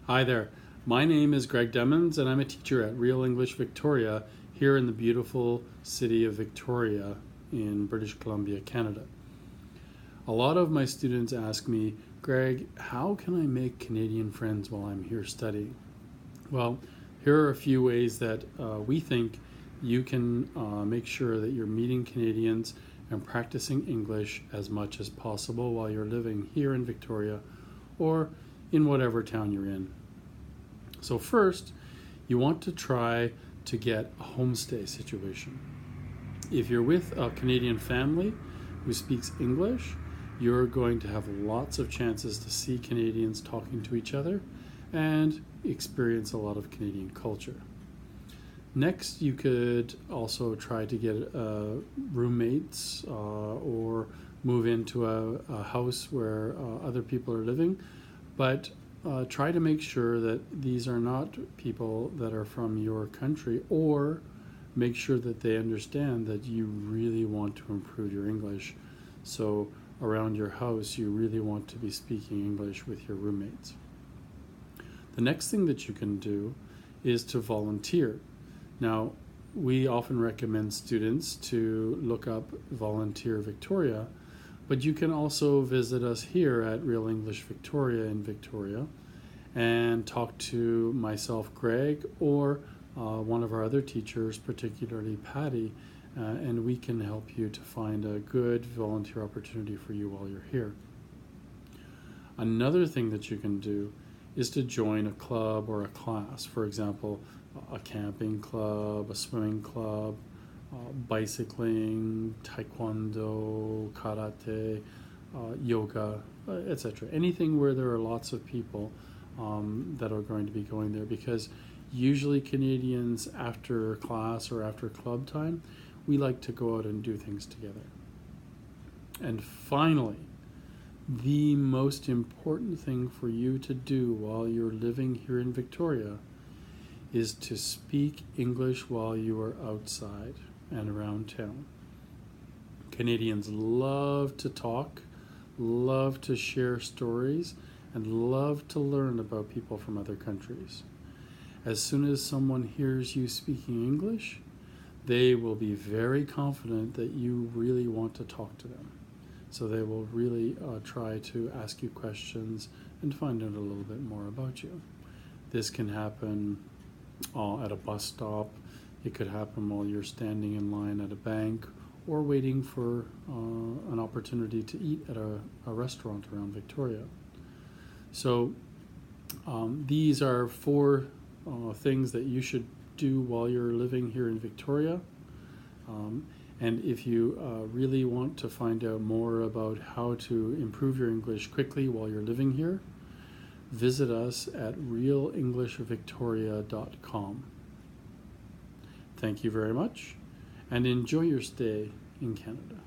Hi there. My name is Greg Demmons, and I'm a teacher at Real English Victoria here in the beautiful city of Victoria in British Columbia, Canada. A lot of my students ask me, Greg, how can I make Canadian friends while I'm here studying? Well, here are a few ways that we think you can make sure that you're meeting Canadians and practicing English as much as possible while you're living here in Victoria or in whatever town you're in. So first, you want to try to get a homestay situation. If you're with a Canadian family who speaks English, you're going to have lots of chances to see Canadians talking to each other and experience a lot of Canadian culture. Next, you could also try to get roommates or move into a house where other people are living, but try to make sure that these are not people that are from your country, or make sure that they understand that you really want to improve your English. So around your house, you really want to be speaking English with your roommates. The next thing that you can do is to volunteer. Now, we often recommend students to look up Volunteer Victoria, but you can also visit us here at Real English Victoria in Victoria and talk to myself, Greg, or one of our other teachers, particularly Patty, and we can help you to find a good volunteer opportunity for you while you're here. Another thing that you can do is to join a club or a class. For example, a camping club, a swimming club, bicycling, taekwondo, karate, yoga, etc. Anything where there are lots of people that are going to be going there, because usually Canadians, after class or after club time, we like to go out and do things together. And finally, the most important thing for you to do while you're living here in Victoria is to speak English while you are outside and around town. Canadians love to talk, love to share stories, and love to learn about people from other countries. As soon as someone hears you speaking English, they will be very confident that you really want to talk to them. So they will really try to ask you questions and find out a little bit more about you. This can happen at a bus stop. It could happen while you're standing in line at a bank or waiting for an opportunity to eat at a restaurant around Victoria. So these are four things that you should do while you're living here in Victoria. And if you really want to find out more about how to improve your English quickly while you're living here, visit us at realenglishvictoria.com. Thank you very much, and enjoy your stay in Canada.